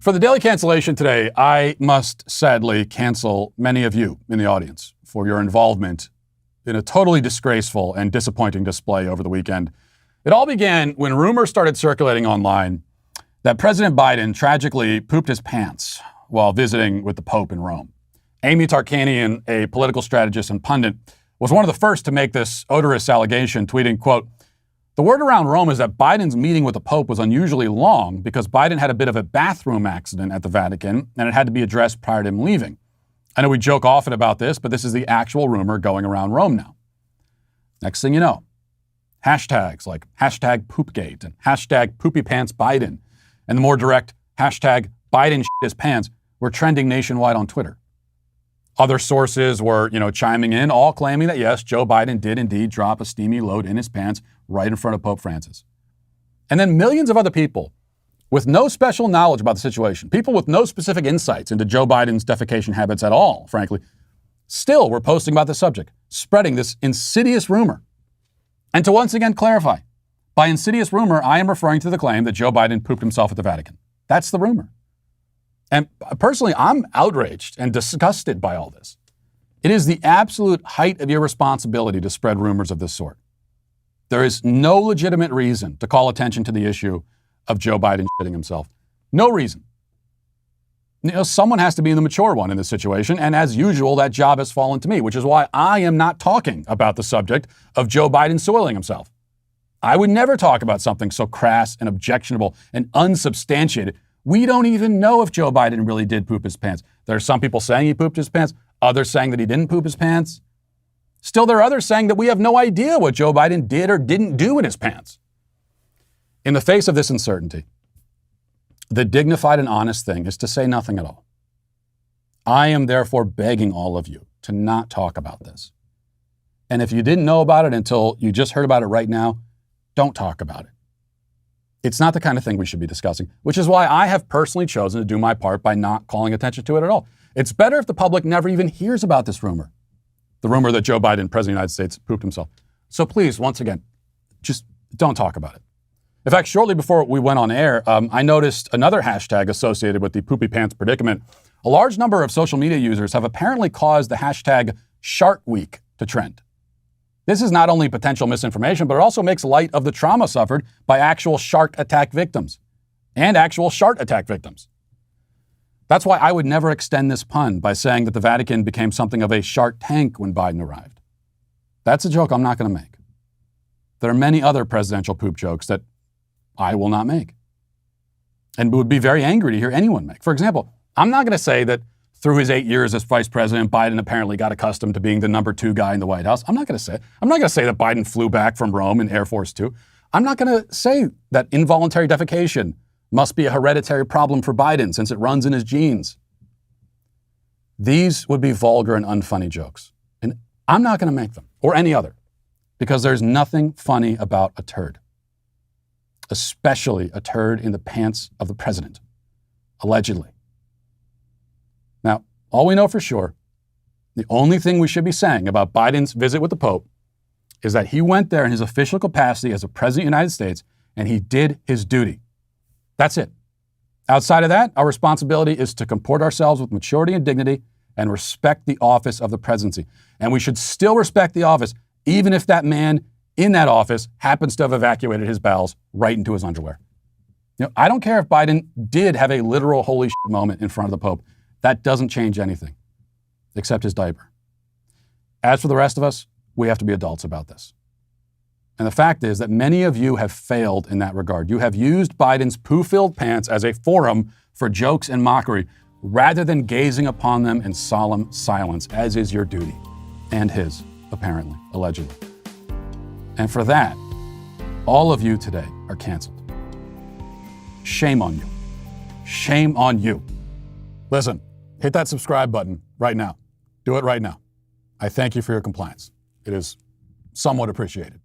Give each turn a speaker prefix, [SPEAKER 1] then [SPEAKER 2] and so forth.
[SPEAKER 1] For the daily cancellation today, I must sadly cancel many of you in the audience for your involvement in a totally disgraceful and disappointing display over the weekend. It all began when rumors started circulating online that President Biden tragically pooped his pants while visiting with the Pope in Rome. Amy Tarkanian, a political strategist and pundit, was one of the first to make this odorous allegation, tweeting, quote, "The word around Rome is that Biden's meeting with the Pope was unusually long because Biden had a bit of a bathroom accident at the Vatican and it had to be addressed prior to him leaving. I know we joke often about this, but this is the actual rumor going around Rome now." Next thing you know, hashtags like hashtag poopgate and hashtag poopypantsbiden and the more direct hashtag Biden shit his pants were trending nationwide on Twitter. Other sources were, chiming in, all claiming that yes, Joe Biden did indeed drop a steamy load in his pants right in front of Pope Francis. And then millions of other people with no special knowledge about the situation, people with no specific insights into Joe Biden's defecation habits at all, frankly, still were posting about the subject, spreading this insidious rumor. And to once again clarify, by insidious rumor, I am referring to the claim that Joe Biden pooped himself at the Vatican. That's the rumor. And personally, I'm outraged and disgusted by all this. It is the absolute height of irresponsibility to spread rumors of this sort. There is no legitimate reason to call attention to the issue of Joe Biden shitting himself. No reason. Someone has to be the mature one in this situation, and as usual, that job has fallen to me, which is why I am not talking about the subject of Joe Biden soiling himself. I would never talk about something so crass and objectionable and unsubstantiated. We don't even know if Joe Biden really did poop his pants. There are some people saying he pooped his pants, others saying that he didn't poop his pants. Still, there are others saying that we have no idea what Joe Biden did or didn't do in his pants. In the face of this uncertainty, the dignified and honest thing is to say nothing at all. I am therefore begging all of you to not talk about this. And if you didn't know about it until you just heard about it right now, don't talk about it. It's not the kind of thing we should be discussing, which is why I have personally chosen to do my part by not calling attention to it at all. It's better if the public never even hears about this rumor, the rumor that Joe Biden, President of the United States, pooped himself. So please, once again, just don't talk about it. In fact, shortly before we went on air, I noticed another hashtag associated with the poopy pants predicament. A large number of social media users have apparently caused the hashtag Shark Week to trend. This is not only potential misinformation, but it also makes light of the trauma suffered by actual shark attack victims and actual shark attack victims. That's why I would never extend this pun by saying that the Vatican became something of a shark tank when Biden arrived. That's a joke I'm not going to make. There are many other presidential poop jokes that I will not make and would be very angry to hear anyone make. For example, I'm not going to say that through his 8 years as vice president, Biden apparently got accustomed to being the number 2 guy in the White House. I'm not going to say it. I'm not going to say that Biden flew back from Rome in Air Force Two. I'm not going to say that involuntary defecation must be a hereditary problem for Biden since it runs in his genes. These would be vulgar and unfunny jokes. And I'm not going to make them, or any other, because there's nothing funny about a turd, especially a turd in the pants of the president, allegedly. Now, all we know for sure, the only thing we should be saying about Biden's visit with the Pope is that he went there in his official capacity as a president of the United States and he did his duty. That's it. Outside of that, our responsibility is to comport ourselves with maturity and dignity and respect the office of the presidency. And we should still respect the office, even if that man in that office happens to have evacuated his bowels right into his underwear. I don't care if Biden did have a literal holy shit moment in front of the Pope. That doesn't change anything, except his diaper. As for the rest of us, we have to be adults about this. And the fact is that many of you have failed in that regard. You have used Biden's poo-filled pants as a forum for jokes and mockery, rather than gazing upon them in solemn silence, as is your duty, and his, apparently, allegedly. And for that, all of you today are canceled. Shame on you. Shame on you. Listen, hit that subscribe button right now. Do it right now. I thank you for your compliance. It is somewhat appreciated.